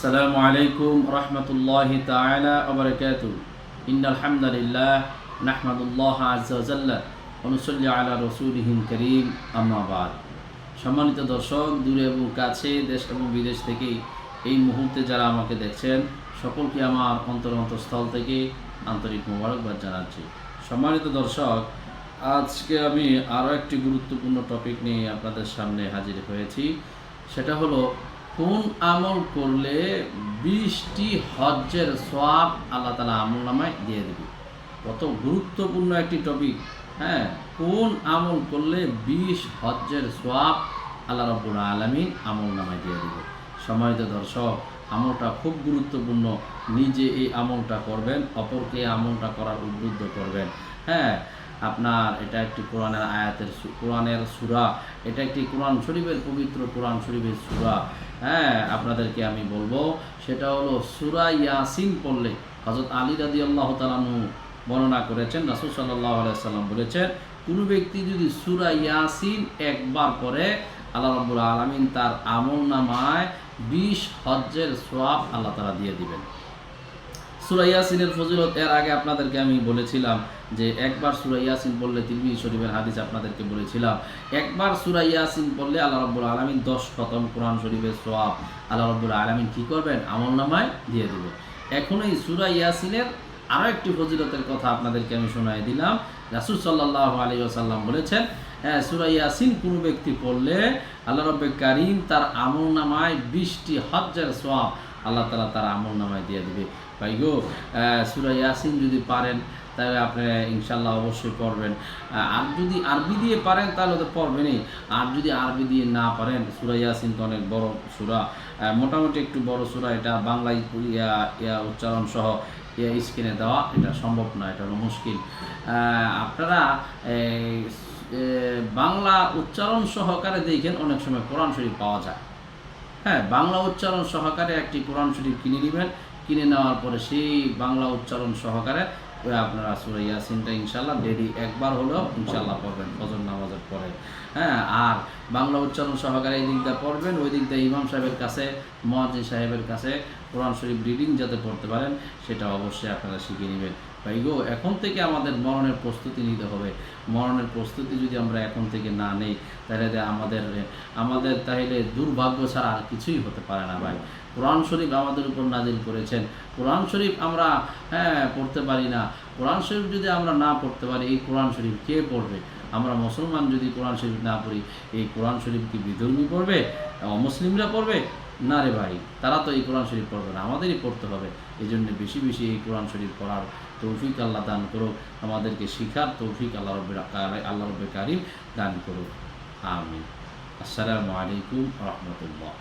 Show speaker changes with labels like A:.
A: আসসালামু আলাইকুম রহমতুল্লাহি তাআলা ওয়া বারাকাতুহু। ইন্নাল হামদালিল্লাহ নাহমাদুল্লাহ আযজা ওয়া জাল্লা ওয়া নুসাল্লি আলা রাসূলিহিল কারীম, আম্মা বা'দ। সম্মানিত দর্শক, দূরে এবং কাছে, দেশ এবং বিদেশ থেকে এই মুহূর্তে যারা আমাকে দেখছেন, সকলকে আমার অন্তরস্থল থেকে আন্তরিক মোবারকবাদ জানাচ্ছি। সম্মানিত দর্শক, আজকে আমি আরও একটি গুরুত্বপূর্ণ টপিক নিয়ে আপনাদের সামনে হাজির হয়েছি। সেটা হলো, কোন আমল করলে 20টি হজ্জের সওয়াব আল্লাহ তাআলা আমলনামায় দিয়ে দেবে। কত গুরুত্বপূর্ণ একটি টপিক। কোন আমল করলে 20 হজ্জের সওয়াব আল্লাহ রাব্বুল আলামিন আমলনামায় দিয়ে দেবে। সম্মানিত দর্শক, আমলটা খুব গুরুত্বপূর্ণ। নিজে এই আমলটা করবেন, অপরকে আমলটা করার উদ্বুদ্ধ করবেন। আপনার এটা একটি কোরআনের সূরা, এটা একটি কোরআন শরীফের পবিত্র কোরআন শরীফের সূরা। আপনাদেরকে আমি বলবো, সেটা হলো সূরা ইয়াসিন পড়লে। হযরত আলী রাদিয়াল্লাহু তাআলা আনহু বর্ণনা করেছেন, রাসূল সাল্লাল্লাহু আলাইহি ওয়াসাল্লাম বলেছেন, কোনো ব্যক্তি যদি সূরা ইয়াসিন একবার পড়ে, আল্লাহ রাব্বুল আলামিন তার আমলনামায় 20 হজ্জের সওয়াব আল্লাহ তাআলা দিয়ে দিবেন। সূরা ইয়াসিনের ফজিলত এর আগে আপনাদেরকে আমি বলেছিলাম যে একবার সূরা ইয়াসিন পড়লে, তিরমিজি শরীফের হাদিস আপনাদেরকে বলেছিলাম, একবার সূরা ইয়াসিন পড়লে আল্লাহ রাব্বুল আলামিন 10 খতম কোরআন শরীফের সওয়াব আল্লাহ রাব্বুল আলামিন কি করবেন? আমলনামায় দিয়ে দেবে। এখন এই সূরা ইয়াসিনের আরও একটি ফজিলতের কথা আপনাদেরকে আমি শোনাই দিলাম। রাসূল সাল্লাল্লাহু আলাইহি ওয়াসাল্লাম বলেছেন, সূরা ইয়াসিন কোনো ব্যক্তি পড়লে আল্লাহ রাব্বুল কারীম তার আমলনামায় 20টি হজ্জের সওয়াব আল্লাহ তাআলা তার আমলনামায় দিয়ে দেবে। ভাই গো, সূরা ইয়াসিন যদি পারেন তাহলে আপনি ইনশাল্লাহ অবশ্যই পড়বেন। আর যদি আরবি দিয়ে পারেন তাহলে তো পড়বেনই। আর যদি আরবি দিয়ে না পারেন, সূরা ইয়াসিন তো অনেক বড় সূরা, মোটামুটি একটু বড় সূরা। এটা বাংলায় উচ্চারণ সহ স্ক্রিনে দেওয়া এটা সম্ভব না, এটা হলো মুশকিল। আপনারা বাংলা উচ্চারণ সহকারে দেখেন, অনেক সময় কোরআন শরীফ পাওয়া যায়। বাংলা উচ্চারণ সহকারে একটি কোরআন শরীফ কিনে নেবেন। কিনে নেওয়ার পরে সেই বাংলা উচ্চারণ সহকারে আপনারা সূরা ইয়াসিনটা ইনশাল্লাহ ডেইলি একবার হলেও ইনশাল্লাহ পড়বেন ফজর নামাজের পরে। আর বাংলা উচ্চারণ সহকারে এই দিকটা পড়বেন, ওই দিকটা ইমাম সাহেবের কাছে, মুয়াজ্জিন সাহেবের কাছে কোরআন শরীফ রিডিং যাতে পড়তে পারেন, সেটা অবশ্যই আপনারা শিখে নেবেন। ভাই গো, এখন থেকে আমাদের মরণের প্রস্তুতি নিতে হবে। মরণের প্রস্তুতি যদি আমরা এখন থেকে না নেই, তাহলে আমাদের তাহলে দুর্ভাগ্য ছাড়া আর কিছুই হতে পারে না। ভাই, কোরআন শরীফ আমাদের উপর নাজিল করেছেন, কোরআন শরীফ আমরা পড়তে পারি না। কোরআন শরীফ যদি আমরা না পড়তে পারি, এই কোরআন শরীফ কে পড়বে? আমরা মুসলমান যদি কোরআন শরীফ না পড়ি, এই কোরআন শরীফ কি বিধর্মী পড়বে? অমুসলিমরা পড়বে? না রে ভাই, তারা তো এই কোরআন শরীফ পড়বে না, আমাদেরই পড়তে হবে। এই জন্য বেশি বেশি এই কোরআন শরীফ পড়ার তৌফিক আল্লাহ দান করুক, আমাদেরকে শিখার তৌফিক আল্লাহ রাব্বুল কারীম দান করুক। আমিন। আসসালামু আলাইকুম ওয়া রাহমাতুল্লাহ।